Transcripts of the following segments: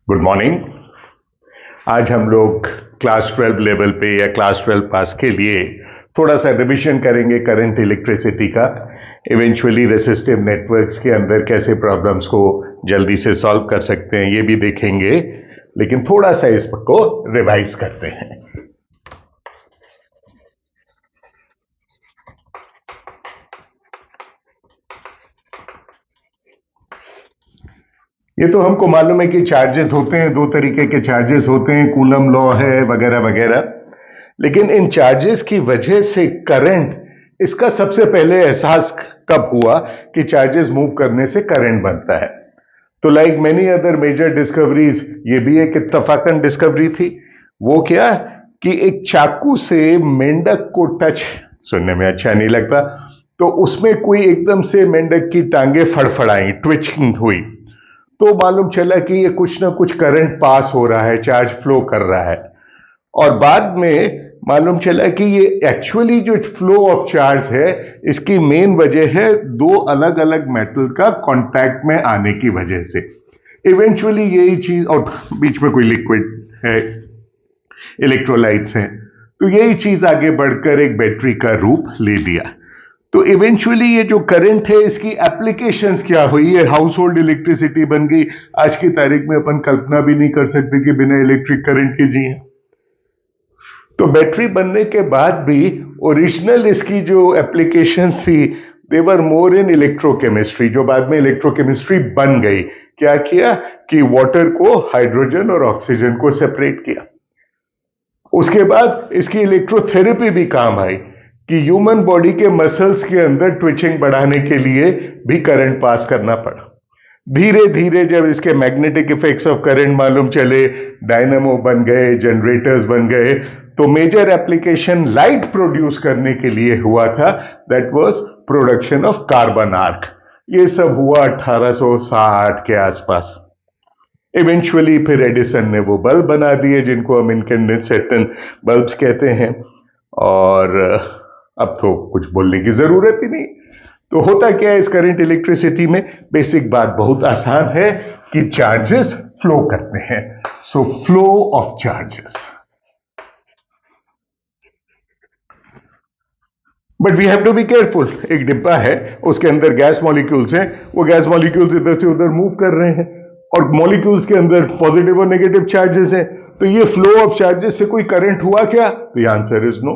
Good morning. आज हम लोग क्लास 12 लेवल पे या क्लास 12 पास के लिए थोड़ा सा रिविजन करेंगे करंट इलेक्ट्रिसिटी का। इवेंचुअली रेसिस्टिव नेटवर्क्स के अंदर कैसे प्रॉब्लम्स को जल्दी से सॉल्व कर सकते हैं ये भी देखेंगे, लेकिन थोड़ा सा इसको रिवाइज करते हैं। ये तो हमको मालूम है कि चार्जेस होते हैं, दो तरीके के चार्जेस होते हैं, कूलम लॉ है वगैरह वगैरह। लेकिन इन चार्जेस की वजह से करंट, इसका सबसे पहले एहसास कब हुआ कि चार्जेस मूव करने से करंट बनता है। तो like many other major discoveries, ये भी एक इत्तफाकन डिस्कवरी थी। वो क्या कि एक चाकू से मेंढक को टच, सुनने में अच्छा नहीं लगता, तो उसमें कोई एकदम से मेंढक की टांगे फड़फड़ाई, ट्विचिंग हुई, तो मालूम चला कि ये कुछ ना कुछ करंट पास हो रहा है, चार्ज फ्लो कर रहा है। और बाद में मालूम चला कि ये एक्चुअली जो फ्लो ऑफ चार्ज है, इसकी मेन वजह है दो अलग अलग मेटल का कांटेक्ट में आने की वजह से। इवेंचुअली यही चीज, और बीच में कोई लिक्विड है, इलेक्ट्रोलाइट्स हैं, तो यही चीज आगे बढ़कर एक बैटरी का रूप ले लिया। तो इवेंचुअली ये जो करंट है, इसकी एप्लीकेशंस क्या हुई, ये हाउस होल्ड इलेक्ट्रिसिटी बन गई। आज की तारीख में अपन कल्पना भी नहीं कर सकते कि बिना इलेक्ट्रिक करंट के जिए। तो बैटरी बनने के बाद भी ओरिजिनल इसकी जो एप्लीकेशंस थी, दे वर मोर इन इलेक्ट्रोकेमिस्ट्री, जो बाद में इलेक्ट्रोकेमिस्ट्री बन गई। क्या किया कि वाटर को, हाइड्रोजन और ऑक्सीजन को सेपरेट किया। उसके बाद इसकी इलेक्ट्रोथेरेपी भी काम आई कि ह्यूमन बॉडी के मसल्स के अंदर ट्विचिंग बढ़ाने के लिए भी करंट पास करना पड़ा। धीरे धीरे जब इसके मैग्नेटिक इफेक्ट्स ऑफ करंट मालूम चले, डायनामो बन गए, जनरेटर्स बन गए, तो मेजर एप्लीकेशन लाइट प्रोड्यूस करने के लिए हुआ था, that was production of carbon arc. ये सब हुआ 1860 के आसपास। इवेंचुअली फिर एडिसन ने वो बल्ब बना दिए जिनको हम इनकैंडेसेंट बल्ब्स कहते हैं, और अब तो कुछ बोलने की जरूरत ही नहीं। तो होता क्या है इस करंट इलेक्ट्रिसिटी में, बेसिक बात बहुत आसान है कि चार्जेस फ्लो करते हैं। So flow of charges, but we have to be careful. एक डिब्बा है, उसके अंदर गैस मॉलिक्यूल्स हैं, वो गैस मॉलिक्यूल्स इधर से उधर मूव कर रहे हैं, और मॉलिक्यूल्स के अंदर पॉजिटिव और नेगेटिव चार्जेस हैं। तो ये फ्लो ऑफ चार्जेस से कोई करंट हुआ क्या? तो आंसर इज नो।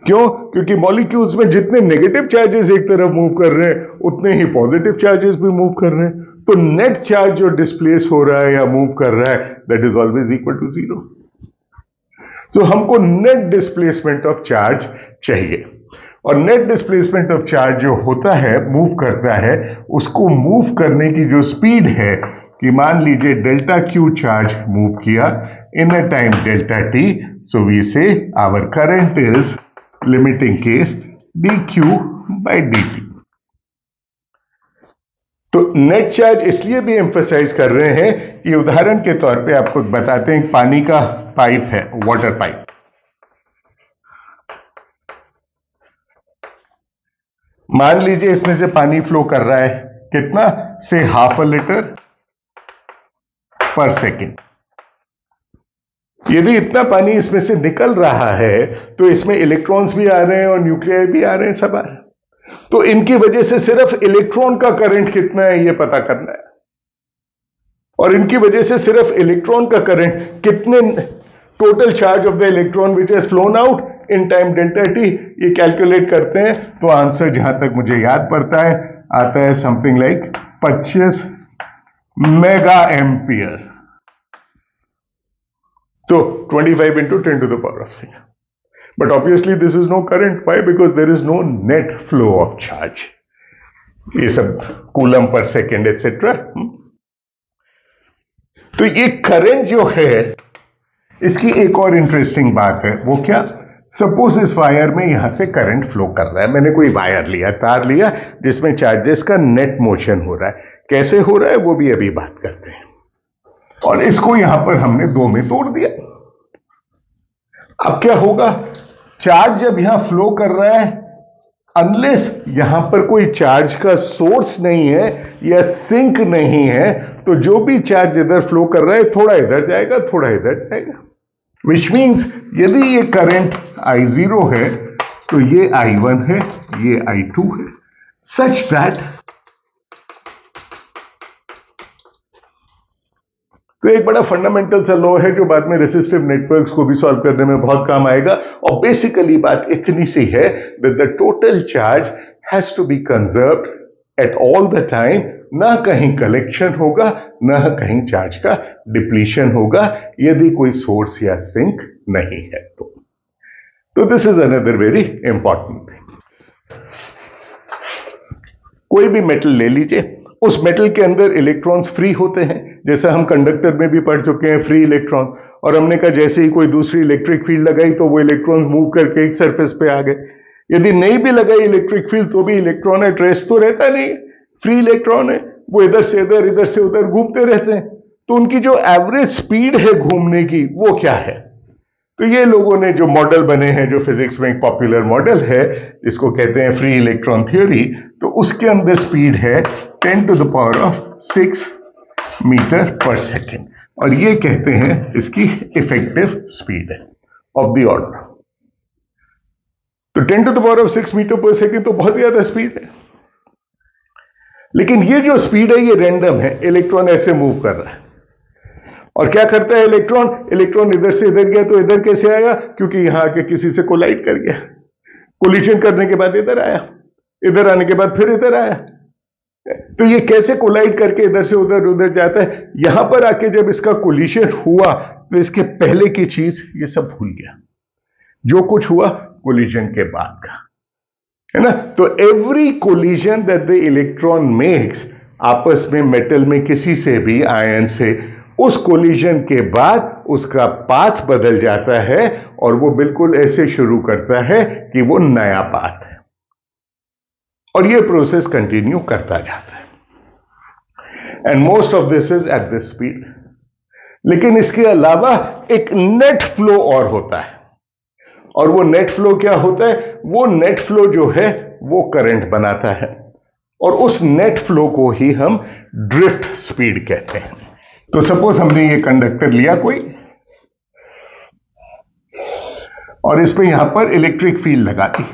क्यों? क्योंकि मॉलिक्यूल्स में जितने नेगेटिव चार्जेस एक तरफ मूव कर रहे हैं, उतने ही पॉजिटिव चार्जेस भी मूव कर रहे हैं। तो नेट चार्ज जो डिस्प्लेस हो रहा है या मूव कर रहा है, that is always equal to zero. तो हमको नेट डिस्प्लेसमेंट ऑफ चार्ज चाहिए, और नेट डिस्प्लेसमेंट ऑफ चार्ज जो होता है, मूव करता है, उसको मूव करने की जो स्पीड है, कि मान लीजिए डेल्टा क्यू चार्ज मूव किया in a time delta t, so we say our current is limiting case dq by dt। तो नेट चार्ज इसलिए भी एम्फसाइज कर रहे हैं कि उदाहरण के तौर पे आपको बताते हैं, पानी का पाइप है, वाटर पाइप। मान लीजिए इसमें से पानी फ्लो कर रहा है, कितना से हाफ अ लीटर पर सेकेंड। यदि इतना पानी इसमें से निकल रहा है, तो इसमें इलेक्ट्रॉन्स भी आ रहे हैं और न्यूक्लियाई भी आ रहे हैं, सब आ रहे हैं। तो इनकी वजह से सिर्फ इलेक्ट्रॉन का करंट कितना है ये पता करना है, और इनकी वजह से सिर्फ इलेक्ट्रॉन का करंट कितने, total charge of the electron which has phloem out in time delta T, ये कैलकुलेट करते हैं। तो आंसर जहां तक मुझे याद पड़ता है, आता है something like 25 mega ampere. So 25 into 10 to the power of 6. But obviously this is no current. Why? Because there is no net flow of charge. ये सब कूलम पर सेकेंड एटसेट्रा। तो ये करंट जो है, इसकी एक और इंटरेस्टिंग बात है। वो क्या? सपोज इस वायर में यहां से करंट फ्लो कर रहा है, मैंने कोई वायर लिया, तार लिया, जिसमें चार्जेस का नेट मोशन हो रहा है। कैसे हो रहा है वो भी अभी बात करते हैं। और इसको यहां पर हमने दो में तोड़ दिया। अब क्या होगा? चार्ज जब यहां फ्लो कर रहा है, अनलेस यहां पर कोई चार्ज का सोर्स नहीं है या सिंक नहीं है, तो जो भी चार्ज इधर फ्लो कर रहा है थोड़ा इधर जाएगा, थोड़ा इधर जाएगा। विच मीन्स यदि ये करंट I0 है तो ये I1 है, ये I2 है, सच दैट तो एक बड़ा फंडामेंटल सा लॉ है जो बाद में रेसिस्टिव नेटवर्क्स को भी सॉल्व करने में बहुत काम आएगा। और बेसिकली बात इतनी सी है that the total charge has to be conserved at all the time. ना कहीं कलेक्शन होगा, ना कहीं चार्ज का डिप्लीशन होगा, यदि कोई सोर्स या सिंक नहीं है तो this is another very important thing. कोई भी मेटल ले लीजिए, उस मेटल के अंदर इलेक्ट्रॉन्स फ्री होते हैं, जैसा हम कंडक्टर में भी पढ़ चुके हैं, फ्री इलेक्ट्रॉन। और हमने कहा जैसे ही कोई दूसरी इलेक्ट्रिक फील्ड लगाई तो वो इलेक्ट्रॉन्स मूव करके एक सरफेस पे आ गए। यदि नहीं भी लगाई इलेक्ट्रिक फील्ड तो भी इलेक्ट्रॉन एट रेस्ट तो रहता नहीं, फ्री इलेक्ट्रॉन है, वो इधर से उधर घूमते रहते हैं। तो उनकी जो एवरेज स्पीड है घूमने की वो क्या है? तो ये लोगों ने जो मॉडल बने हैं, जो फिजिक्स में एक पॉपुलर मॉडल है जिसको कहते हैं फ्री इलेक्ट्रॉन थ्योरी, तो उसके अंदर स्पीड है 10⁶ मीटर पर सेकेंड, और ये कहते हैं इसकी इफेक्टिव स्पीड है ऑफ द ऑर्डर। तो 10⁶ मीटर पर सेकेंड तो बहुत ज्यादा स्पीड है। लेकिन ये जो स्पीड है ये रैंडम है, इलेक्ट्रॉन ऐसे मूव कर रहा है। और क्या करता है इलेक्ट्रॉन इधर से इधर गया तो इधर कैसे आया? क्योंकि यहां आके किसी से कोलाइड कर गया, कोलिजन करने के बाद इधर आया, इधर आने के बाद फिर इधर आया। तो ये कैसे कोलाइड करके इधर से उधर जाता है? यहां पर आके जब इसका कोलिजन हुआ तो इसके पहले की चीज ये सब भूल गया, जो कुछ हुआ कोलिजन के बाद का, है ना। तो every collision that the electron makes आपस में मेटल में किसी से भी, आयन से, उस कोलिजन के बाद उसका पाथ बदल जाता है और वो बिल्कुल ऐसे शुरू करता है कि वो नया पाथ है, और ये प्रोसेस कंटिन्यू करता जाता है। And most of this is at this speed. लेकिन इसके अलावा एक नेट फ्लो और होता है, और वो नेट फ्लो क्या होता है? वो नेट फ्लो जो है वो करंट बनाता है, और उस नेट फ्लो को ही हम ड्रिफ्ट स्पीड कहते हैं। तो सपोज हमने ये कंडक्टर लिया कोई, और इस पे यहां पर इलेक्ट्रिक फील्ड लगा दी।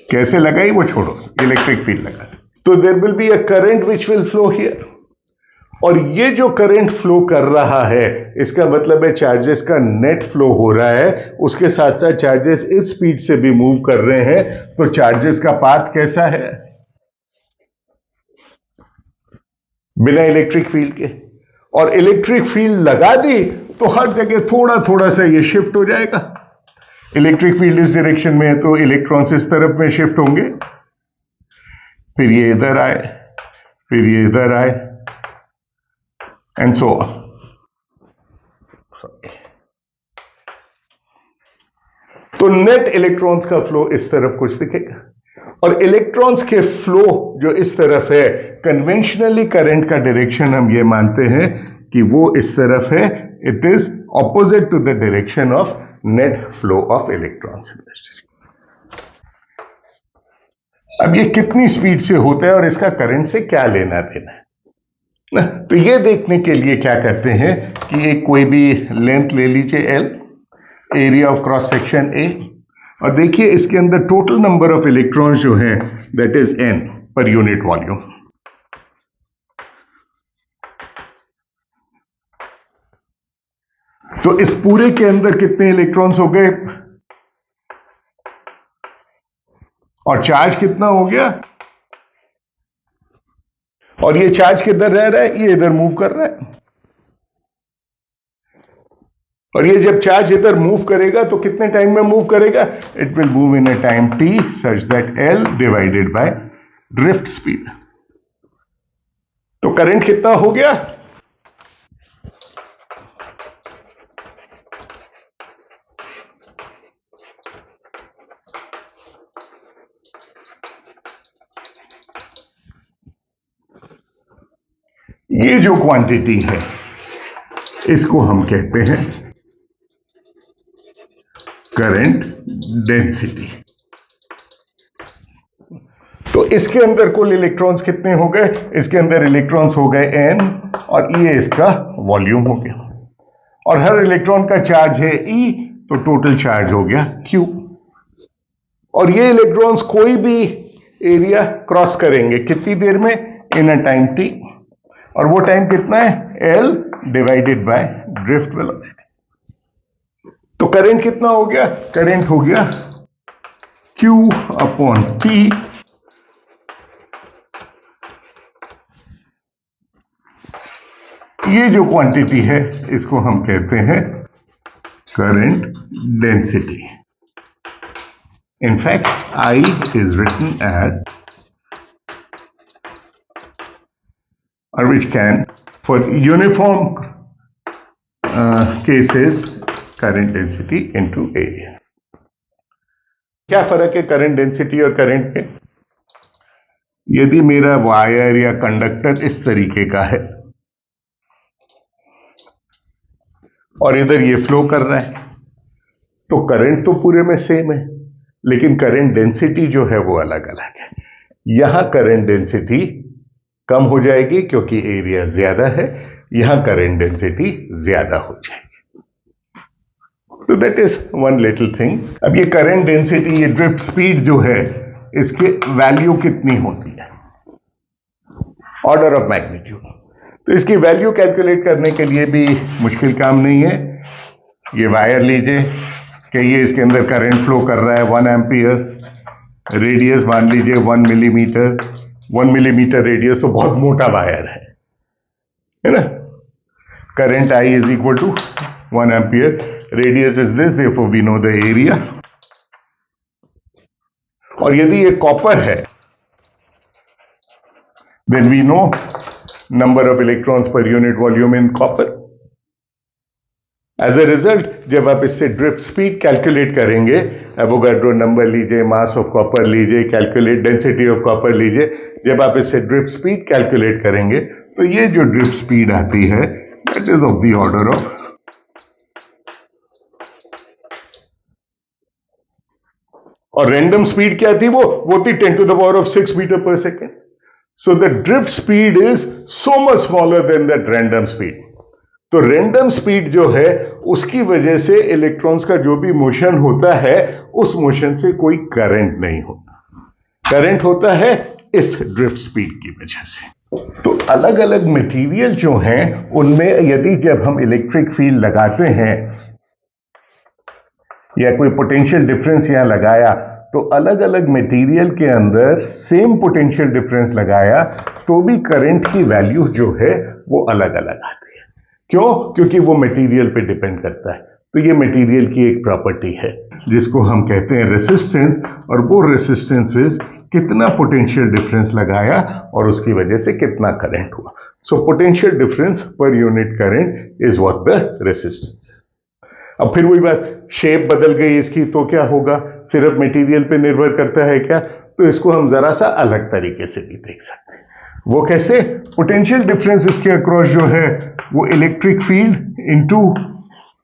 कैसे लगाई वो छोड़ो, इलेक्ट्रिक फील्ड लगा दी, तो there will be a current which will flow here. और ये जो करंट फ्लो कर रहा है इसका मतलब है चार्जेस का नेट फ्लो हो रहा है, उसके साथ साथ चार्जेस इस स्पीड से भी मूव कर रहे हैं। तो चार्जेस का पाथ कैसा है? बिना इलेक्ट्रिक फील्ड के। और इलेक्ट्रिक फील्ड लगा दी तो हर जगह थोड़ा थोड़ा सा ये शिफ्ट हो जाएगा। इलेक्ट्रिक फील्ड इस डायरेक्शन में है तो इलेक्ट्रॉन्स इस तरफ में शिफ्ट होंगे, फिर ये इधर आए, फिर ये इधर आए, एंड सो ऑन। तो नेट इलेक्ट्रॉन्स का फ्लो इस तरफ कुछ दिखेगा, और इलेक्ट्रॉन्स के फ्लो जो इस तरफ है, कन्वेंशनली करंट का डायरेक्शन हम ये मानते हैं कि वो इस तरफ है। It is opposite to the direction of net flow of electrons in this direction. अब ये कितनी स्पीड से होता है और इसका करंट से क्या लेना देना है ना। तो ये देखने के लिए क्या करते हैं कि एक कोई भी लेंथ ले लीजिए L, area of cross section A, और देखिए इसके अंदर टोटल नंबर ऑफ इलेक्ट्रॉन्स जो है दैट इज N पर यूनिट वॉल्यूम। तो इस पूरे के अंदर कितने इलेक्ट्रॉन्स हो गए, और चार्ज कितना हो गया? और ये चार्ज किधर रह रहा है? ये इधर मूव कर रहा है, और ये जब चार्ज इधर मूव करेगा तो कितने टाइम में मूव करेगा? It will move in a time t such that L divided by drift speed. तो करंट कितना हो गया? ये जो क्वांटिटी है इसको हम कहते हैं करंट डेंसिटी। तो इसके अंदर कुल इलेक्ट्रॉन्स कितने हो गए? इसके अंदर इलेक्ट्रॉन्स हो गए n और ये इसका वॉल्यूम हो गया, और हर इलेक्ट्रॉन का चार्ज है E, तो टोटल चार्ज हो गया Q। और ये इलेक्ट्रॉन्स कोई भी एरिया क्रॉस करेंगे कितनी देर में? इन अ टाइम t, और वो टाइम कितना है? L divided by drift velocity. तो करंट कितना हो गया? करंट हो गया Q अपॉन T ये जो क्वांटिटी है इसको हम कहते हैं current density. In fact, I is written as, or which can, for uniform cases, current density into area. क्या फर्क है करंट डेंसिटी और करंट में? यदि मेरा वायर या कंडक्टर इस तरीके का है और इधर ये फ्लो कर रहा है, तो करंट तो पूरे में सेम है, लेकिन करंट डेंसिटी जो है वो अलग अलग है। यहां करंट डेंसिटी कम हो जाएगी क्योंकि एरिया ज्यादा है, यहां करंट डेंसिटी ज्यादा हो जाएगी। तो that is one little thing. अब ये करंट डेंसिटी, ये ड्रिफ्ट स्पीड जो है, इसके वैल्यू कितनी होती है? Order of magnitude. तो इसकी वैल्यू कैलकुलेट करने के लिए भी मुश्किल काम नहीं है। ये वायर लीजिए कि ये इसके अंदर करंट फ्लो कर रहा है 1 एम्पियर, रेडियस मान लीजिए 1 मिलीमीटर। 1 मिलीमीटर रेडियस तो बहुत मोटा वायर है ना। Current I is equal to 1 ampere, radius is this, therefore we know the area. और यदि ये कॉपर है, then we know number of electrons per unit volume in copper. As a result, जब आप इससे ड्रिफ्ट स्पीड कैलकुलेट करेंगे, Avogadro number लीजिए, mass of copper लीजिए, कैलकुलेट डेंसिटी ऑफ कॉपर लीजिए, जब आप इससे ड्रिफ्ट स्पीड कैलकुलेट करेंगे तो ये जो ड्रिफ्ट स्पीड आती है that is of the order of, और रैंडम स्पीड क्या थी? वो थी 10 to the power of 6 metre पर second. So the drift speed is so much smaller than that random speed. तो रैंडम स्पीड जो है उसकी वजह से इलेक्ट्रॉन्स का जो भी मोशन होता है उस मोशन से कोई करंट नहीं होता, करंट होता है इस ड्रिफ्ट स्पीड की वजह से। तो अलग अलग मटेरियल जो हैं उनमें यदि जब हम इलेक्ट्रिक फील्ड लगाते हैं या कोई पोटेंशियल डिफरेंस यहां लगाया, तो अलग अलग मटेरियल के अंदर सेम पोटेंशियल डिफरेंस लगाया तो भी करंट की वैल्यू जो है वो अलग अलग आती है। क्यों? क्योंकि वो मटेरियल पे डिपेंड करता है। तो ये मटेरियल की एक प्रॉपर्टी है जिसको हम कहते हैं रेसिस्टेंस, और वो रेसिस्टेंस इज कितना पोटेंशियल डिफरेंस लगाया और उसकी वजह से कितना करंट हुआ। So potential difference per unit current is what the resistance है। अब फिर वही बात, शेप बदल गई इसकी तो क्या होगा? सिर्फ मटेरियल पे निर्भर करता है क्या? तो इसको हम जरा सा अलग तरीके से भी देख सकते हैं। वो कैसे? पोटेंशियल डिफरेंस इसके अक्रॉस जो है वो इलेक्ट्रिक फील्ड इनटू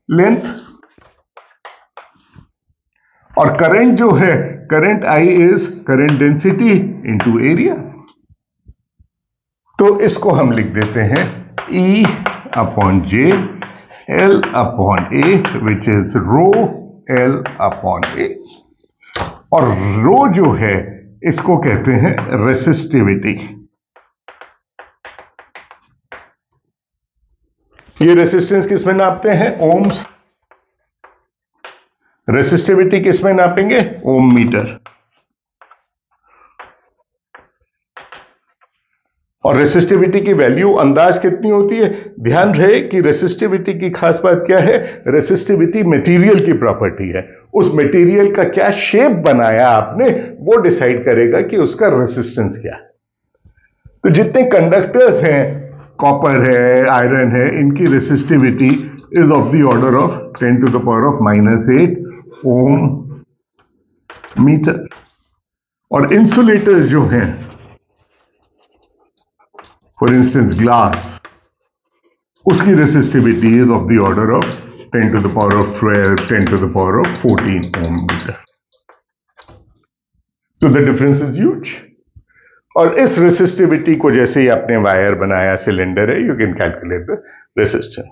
लेंथ, और करंट जो है, current I is current density into area. तो इसको हम लिख देते हैं E upon J L upon A, which is rho L upon A। और रो जो है इसको कहते हैं रेसिस्टिविटी। ये रेसिस्टेंस किस में नापते हैं? ओम्स। रेसिस्टिविटी किस में नापेंगे? ओम मीटर। और रेसिस्टिविटी की वैल्यू अंदाज कितनी होती है? ध्यान रहे कि रेसिस्टिविटी की खास बात क्या है? रेसिस्टिविटी मटेरियल की प्रॉपर्टी है। उस मटेरियल का क्या शेप बनाया आपने वो डिसाइड करेगा कि उसका रेसिस्टेंस क्या है। तो जितने कंडक्टर्स हैं, कॉपर है, आयरन है, इनकी resistivity is of the order of 10 to the power of -8 ohm metre. और इंसुलेटर्स जो हैं, फॉर इंस्टेंस ग्लास, उसकी resistivity is of the order of 10 to the power of 12, 10 to the power of 14 ohm meter. So the difference is huge. और इस resistivity को जैसे ही आपने wire बनाया, सिलेंडर है, you can calculate the resistance.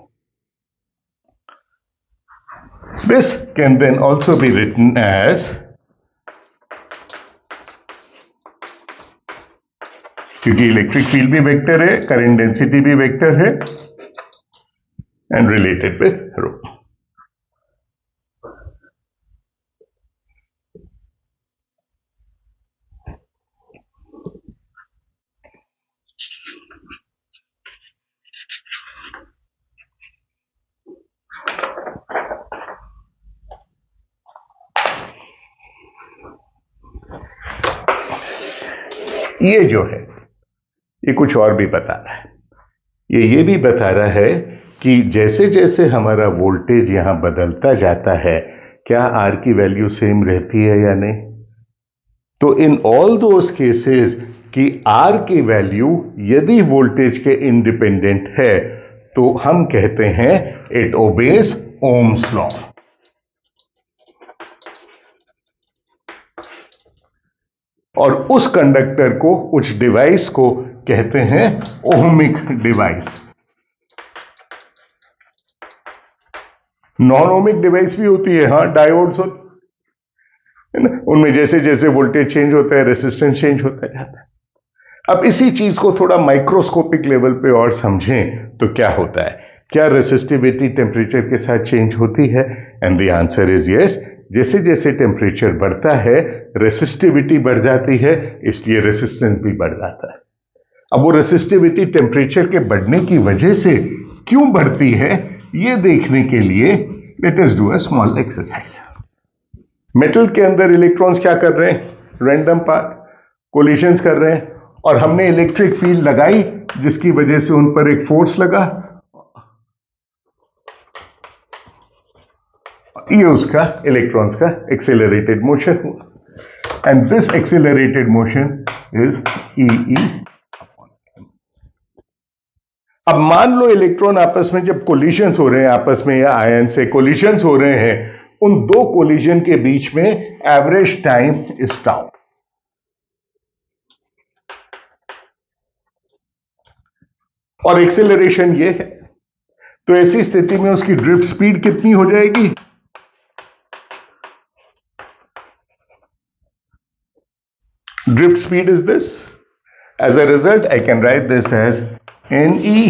This can then also be written as, क्योंकि electric field भी vector है, करंट डेंसिटी भी वेक्टर है, एंड रिलेटेड विद रो. ये जो है ये कुछ और भी बता रहा है. ये भी बता रहा है कि जैसे जैसे हमारा वोल्टेज यहां बदलता जाता है, क्या आर की वैल्यू सेम रहती है या नहीं. तो इन ऑल दोस केसेस कि आर की वैल्यू यदि वोल्टेज के इंडिपेंडेंट है, तो हम कहते हैं इट ओबेज ओम्स लॉ. और उस कंडक्टर को, उस डिवाइस को कहते हैं ohmic device. Non ohmic device भी होती है, हां, डायोड्स होते हैं ना, उनमें जैसे जैसे वोल्टेज चेंज होता है, रेसिस्टेंस चेंज होता जाता है. अब इसी चीज को थोड़ा माइक्रोस्कोपिक लेवल पे और समझें तो क्या होता है. क्या रेसिस्टिविटी टेम्परेचर के साथ चेंज होती है? And the answer is yes. जैसे जैसे टेम्परेचर बढ़ता है, रेसिस्टिविटी बढ़ जाती है, इसलिए रेसिस्टेंस भी बढ़ जाता है. अब वो रेसिस्टिविटी टेम्परेचर के बढ़ने की वजह से क्यों बढ़ती है, ये देखने के लिए let us do a small exercise. Metal के अंदर इलेक्ट्रॉन्स क्या कर रहे हैं? रैंडम पार्ट कोलिशंस कर रहे हैं, और हमने इलेक्ट्रिक फील्ड लगाई जिसकी वजह से उन पर एक फोर्स लगा. ये उसका इलेक्ट्रॉन्स का एक्सेलरेटेड मोशन हुआ, and this accelerated motion is E. अब मान लो इलेक्ट्रॉन आपस में जब कोलिशंस हो रहे हैं, आपस में या आयन से कोलिशंस हो रहे हैं, उन दो कोलिजन के बीच में एवरेज टाइम इज टाउ. और एक्सेलरेशन ये है, तो ऐसी स्थिति में उसकी ड्रिफ्ट स्पीड कितनी हो जाएगी? Drift speed is this. As a result I can write this as NE.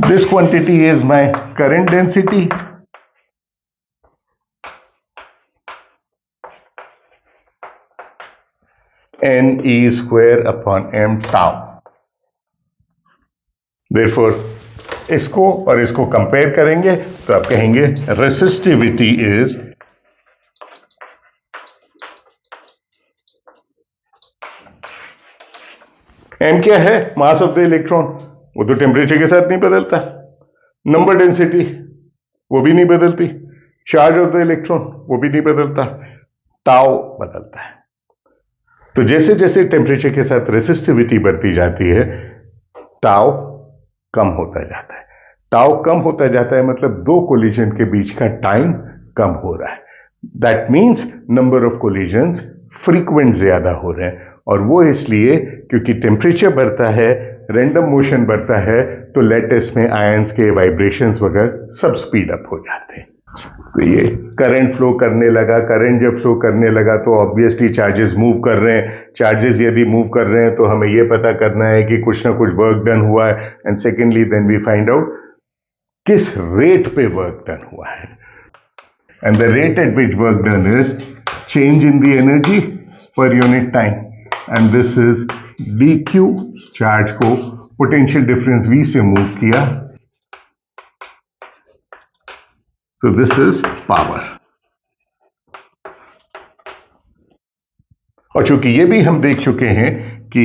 This quantity is my current density. NE square upon m tau. Therefore, इसको और इसको कंपेयर करेंगे तो आप कहेंगे रेसिस्टिविटी इज m क्या है? Mass of the electron. वो तो टेम्परेचर के साथ नहीं बदलता. नंबर डेंसिटी वो भी नहीं बदलती. चार्ज ऑफ द इलेक्ट्रॉन वो भी नहीं बदलता. टाउ बदलता है. तो जैसे जैसे टेम्परेचर के साथ रेसिस्टिविटी बढ़ती जाती है, टाउ कम होता जाता है. टाउ कम होता जाता है मतलब दो कोलिजन के बीच का टाइम कम हो रहा है. That means number of collisions frequent ज्यादा हो रहे हैं, और वो इसलिए क्योंकि टेम्परेचर बढ़ता है, रैंडम मोशन बढ़ता है, तो लेटिस में आयंस के वाइब्रेशंस वगैरह सब स्पीड अप हो जाते हैं. तो ये करंट फ्लो करने लगा. करंट जब फ्लो करने लगा तो ऑब्वियसली चार्जेस मूव कर रहे हैं. चार्जेस यदि मूव कर रहे हैं तो हमें ये पता करना है कि कुछ ना कुछ वर्क डन हुआ है, and secondly then we find out किस रेट पे वर्क डन हुआ है. And the rate at which work done is change in the energy per unit time, and this is dq. Charge को potential difference v से move किया, so this is power. और चूंकि ये भी हम देख चुके हैं कि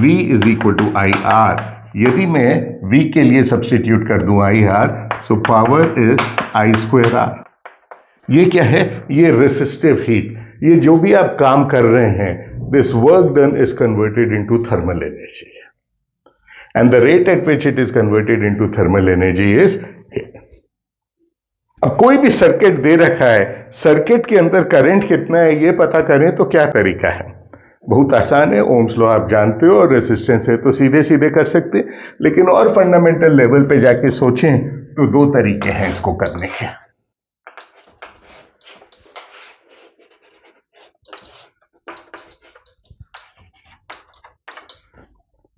V is equal to I R, यदि मैं V के लिए सब्सटीट्यूट कर दूं I R, so power is I square R. ये क्या है? ये रेसिस्टिव हीट. ये जो भी आप काम कर रहे हैं, this work done is converted into thermal energy, and the rate at which it is converted into thermal energy is अब कोई भी सर्किट दे रखा है, सर्किट के अंदर करंट कितना है ये पता करें तो क्या तरीका है? बहुत आसान है, ओम्स लॉ आप जानते हो, और रेजिस्टेंस है तो सीधे सीधे कर सकते हैं। लेकिन और फंडामेंटल लेवल पे जाके सोचें तो दो तरीके हैं इसको करने के।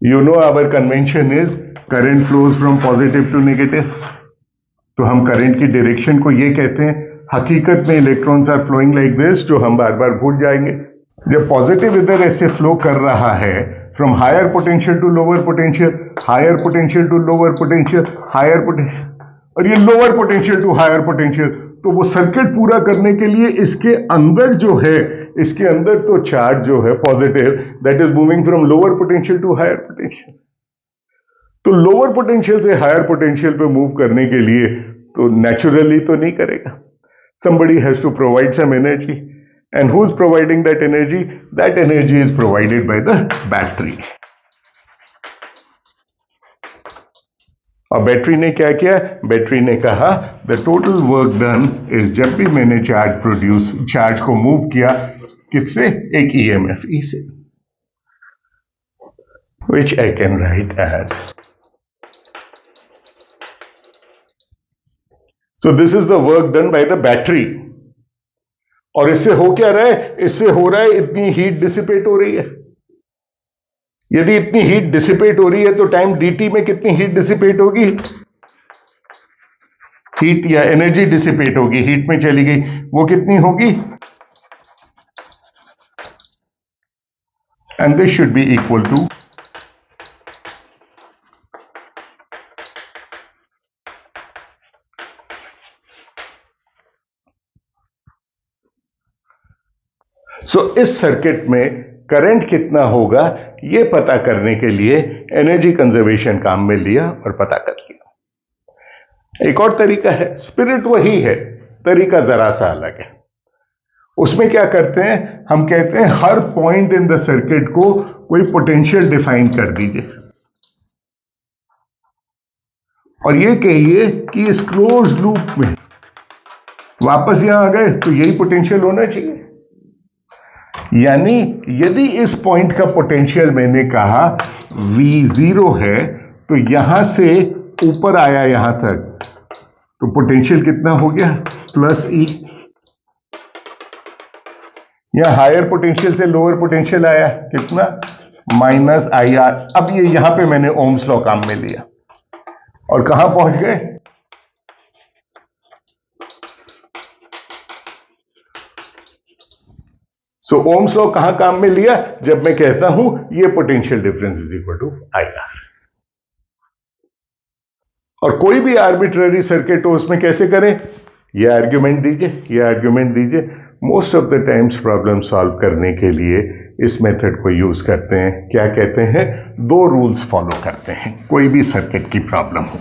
You know our convention is current flows from positive to negative. तो हम करंट की डायरेक्शन को ये कहते हैं। हकीकत में electrons are flowing like this, जो हम बार बार भूल जाएंगे। जब पॉजिटिव इधर ऐसे फ्लो कर रहा है from higher potential to lower potential, higher potential to lower potential, higher potential, और ये lower potential to higher potential, तो वो सर्किट पूरा करने के लिए इसके अंदर जो है, इसके अंदर तो चार्ज जो है positive, that is moving from lower potential to higher potential. तो लोअर पोटेंशियल से हायर पोटेंशियल पे मूव करने के लिए तो नेचुरली तो नहीं करेगा। somebody has to provide some energy, and who's providing that energy? That energy is provided by the battery. और बैटरी ने क्या किया? बैटरी ने कहा the total work done is, जब भी मैंने चार्ज को मूव किया किससे? एक ईएमएफ ई से, which I can write as. So this is the work done by the battery. और इससे हो क्या रहा है? इससे हो रहा है इतनी हीट डिसिपेट हो रही है। यदि इतनी हीट डिसिपेट हो रही है तो टाइम dt में कितनी हीट डिसिपेट होगी? हीट या एनर्जी डिसिपेट होगी, हीट में चली गई, वो कितनी होगी? And this should be equal to, so इस सर्किट में करंट कितना होगा ये पता करने के लिए एनर्जी कंजर्वेशन काम में लिया और पता कर लिया। एक और तरीका है, स्पिरिट वही है, तरीका जरा सा अलग है। उसमें क्या करते हैं, हम कहते हैं हर पॉइंट इन द सर्किट को कोई पोटेंशियल डिफाइन कर दीजिए, और ये कहिए कि इस क्लोज लूप में वापस यहां आ गए तो यही पोटेंशियल होना चाहिए। यानी यदि इस पॉइंट का पोटेंशियल मैंने कहा V0 है, तो यहां से ऊपर आया यहां तक, तो पोटेंशियल कितना हो गया? प्लस ई। यहां हायर पोटेंशियल से लोअर पोटेंशियल आया कितना? Minus I R. अब ये यहां पे मैंने ओम्स लॉ काम में लिया और कहां पहुंच गए? सो ओम्स लॉ कहां काम में लिया? जब मैं कहता हूं ये potential difference is equal to I R. और कोई भी आर्बिट्ररी सर्किट हो उसमें कैसे करें? ये आर्ग्यूमेंट दीजिए, ये आर्ग्यूमेंट दीजिए। Most of the times problem solve करने के लिए इस मेथड को यूज करते हैं। क्या कहते हैं? दो रूल्स फॉलो करते हैं कोई भी सर्किट की प्रॉब्लम हो।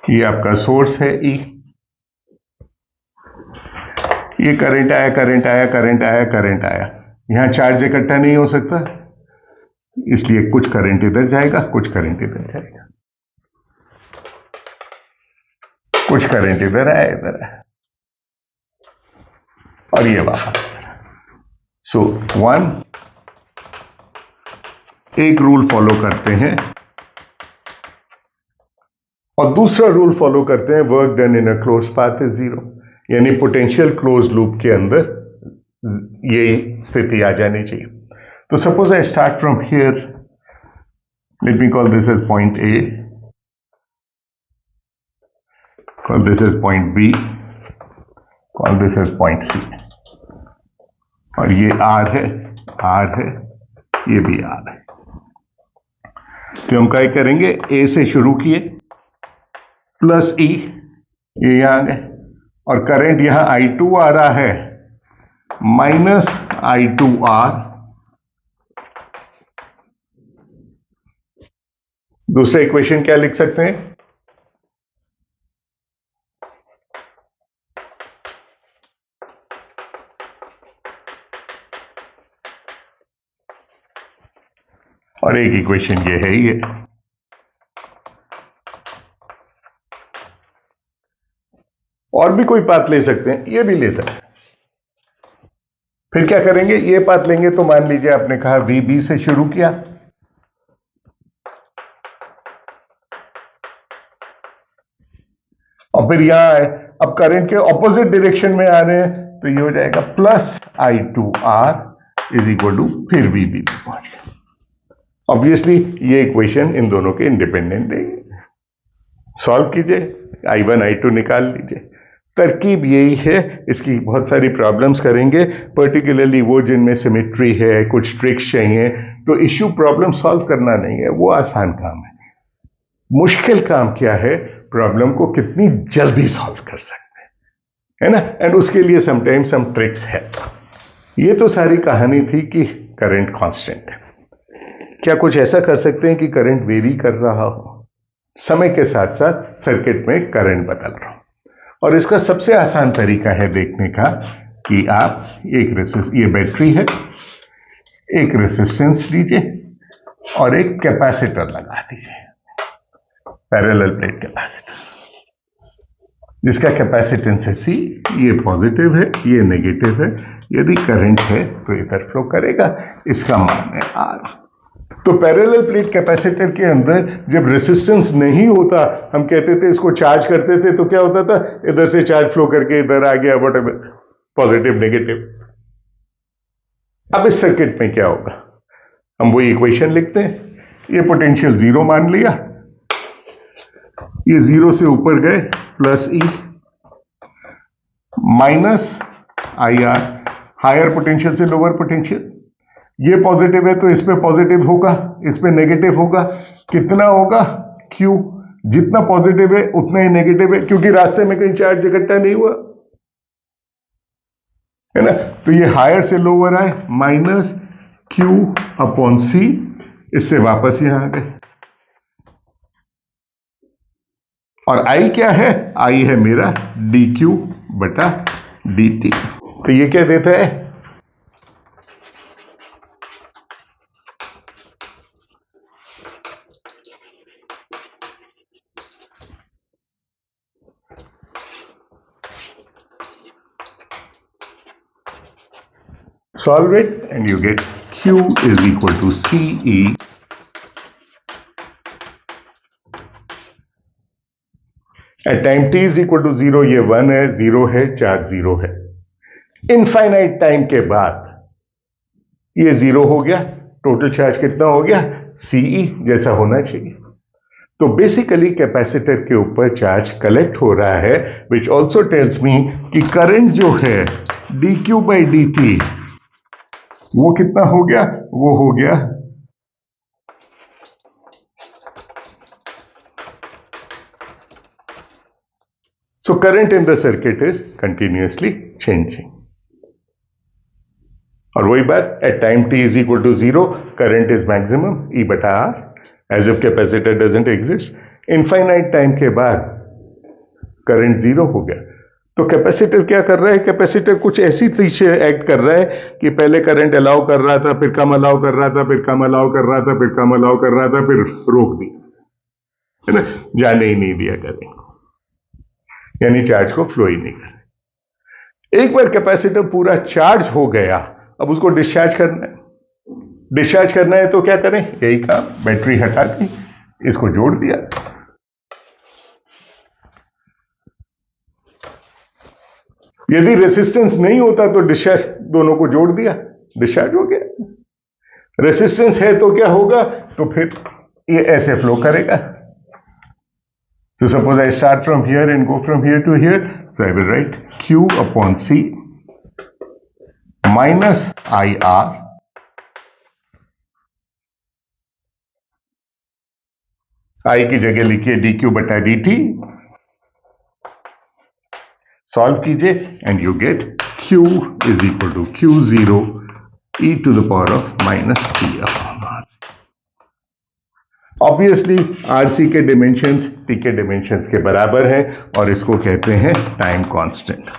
ये आपका सोर्स है ई, ये करंट आया, करंट आया, करंट आया, करंट आया। यहां चार्ज इकट्ठा नहीं हो सकता, इसलिए कुछ करंट इधर जाएगा, कुछ करंट इधर जाएगा, कुछ करंट इधर आया, इधर आया, और ये वापस। सो वन, एक रूल फॉलो करते हैं और दूसरा रूल फॉलो करते हैं, work done in a close path is zero. यानी पोटेंशियल क्लोज लूप के अंदर ये स्थिति आ जानी चाहिए। तो suppose I start from here, let me call this as point A, call this as point B, call this as point C, और ये R है, R है, ये भी R है। तो हम क्या करेंगे? A से शुरू किए, प्लस E, ये यहां आ गए, और करंट यहां I2 आ रहा है, माइनस I2R। दूसरा इक्वेशन क्या लिख सकते हैं? और एक इक्वेशन ये है ये। और भी कोई पाथ ले सकते हैं, ये भी ले सकते हैं। फिर क्या करेंगे, ये पाथ लेंगे तो मान लीजिए आपने कहा VB से शुरू किया, और फिर यहां आए, अब करंट के ऑपोजिट डायरेक्शन में आ रहे हैं तो ये हो जाएगा plus I2R is equal to फिर VB पे पहुंच गया। ऑब्वियसली ये इक्वेशन इन दोनों के इंडिपेंडेंट है। सॉल्व कीजिए, I1 I2 निकाल लीजिए। तरकीब यही है, इसकी बहुत सारी प्रॉब्लम्स करेंगे, पर्टिकुलरली वो जिनमें सिमेट्री है, कुछ ट्रिक्स चाहिए, तो इश्यू प्रॉब्लम सॉल्व करना नहीं है, वो आसान काम है। मुश्किल काम क्या है, प्रॉब्लम को कितनी जल्दी सॉल्व कर सकते हैं, है ना। एंड उसके लिए समटाइम्स सम ट्रिक्स है। ये तो सारी कहानी थी कि करंट कांस्टेंट है। क्या कुछ ऐसा कर सकते हैं कि करंट वेरी कर रहा हो, समय के साथ साथ सर्किट में करंट बदल रहा हो? और इसका सबसे आसान तरीका है देखने का कि आप ये बैटरी है, एक रेसिस्टेंस लीजिए और एक कैपेसिटर लगा दीजिए, पैरेलल प्लेट कैपेसिटर, जिसका कैपेसिटेंस है C, ये पॉजिटिव है, ये नेगेटिव है। यदि करंट है तो इधर फ्लो करेगा, इसका मान है R। तो पैरेलल प्लेट कैपेसिटर के अंदर जब रेसिस्टेंस नहीं होता, हम कहते थे इसको चार्ज करते थे, तो क्या होता था, इधर से चार्ज फ्लो करके इधर आ गया, व्हाटएवर, पॉजिटिव नेगेटिव। अब इस सर्किट में क्या होगा, हम वही इक्वेशन लिखते हैं, ये पोटेंशियल 0 मान लिया, ये 0 से ऊपर गए plus E minus IR, higher potential से लोअर पोटेंशियल। ये पॉजिटिव है तो इस पे पॉजिटिव होगा, इस पे नेगेटिव होगा। कितना होगा, Q। जितना पॉजिटिव है उतना ही नेगेटिव है, क्योंकि रास्ते में कहीं चार्ज इकट्ठा नहीं हुआ, है ना। तो ये हायर से लोअर आए, माइनस Q/C, इससे वापस यहां आ गए। और I क्या है, I है मेरा dQ/dt। तो ये क्या देता है, solve it and you get Q is equal to CE at time t is equal to 0, ये 1 है, 0 है, चार्ज 0 है। इनफाइनाइट टाइम के बाद ये 0 हो गया, टोटल चार्ज कितना हो गया, CE, जैसा होना चाहिए। तो बेसिकली कैपेसिटर के ऊपर चार्ज कलेक्ट हो रहा है, विच ऑल्सो टेल्स मी कि करंट जो है dQ/dt वो कितना हो गया, वो हो गया so current in the circuit is continuously changing। और वही बात, at time t is equal to 0 current is maximum E/R, as if capacitor doesn't exist। infinite time के बाद करंट 0 हो गया, तो कैपेसिटर क्या कर रहा है, कैपेसिटर कुछ ऐसी पीछे एक्ट कर रहा है कि पहले करंट अलाउ कर रहा था, फिर कम अलाउ कर रहा था, फिर कम अलाउ कर रहा था, फिर कम अलाउ कर रहा था, फिर रोक दिया, है ना, जाने ही नहीं दिया करंट को, यानी चार्ज को फ्लो ही नहीं कर। एक बार कैपेसिटर पूरा चार्ज हो गया, अब उसको डिस्चार्ज करना है। डिस्चार्ज करना है तो क्या करें, यही काम, बैटरी हटा दी, इसको जोड़ दिया। यदि रेसिस्टेंस नहीं होता तो डिस्चार्ज, दोनों को जोड़ दिया, डिस्चार्ज हो गया। रेसिस्टेंस है तो क्या होगा, तो फिर ये ऐसे फ्लो करेगा। So suppose I start from here and go from here to here, so I will write Q/C minus IR I की जगह लिखिए dQ/dt, सॉल्व कीजिए and you get Q is equal to Q0 e to the power of minus t/R। Obviously RC के dimensions T के dimensions के बराबर है, और इसको कहते हैं टाइम कांस्टेंट।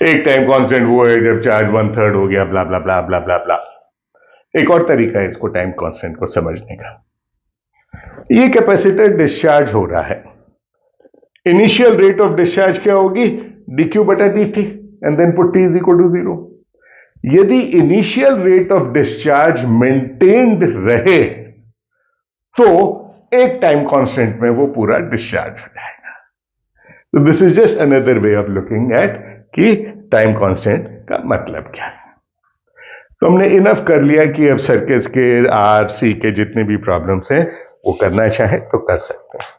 एक टाइम कांस्टेंट वो है जब चार्ज 1/3 हो गया, ब्ला ब्ला ब्ला ब्ला ब्ला ब्ला। एक और तरीका है इसको टाइम कांस्टेंट को समझने का। ये कैपेसिटर डिस्चार्ज हो रहा है, इनिशियल रेट ऑफ डिस्चार्ज क्या होगी, dq बटा dt, and then put t is equal to 0। यदि initial rate of discharge maintained रहे तो एक टाइम कांस्टेंट में वो पूरा डिस्चार्ज हो जाएगा। तो this is just another way of looking at कि टाइम कांस्टेंट का मतलब क्या है। तो हमने इनफ कर लिया कि अब सर्किट्स के आर सी के जितने भी प्रॉब्लम्स हैं वो करना चाहे तो कर सकते हैं।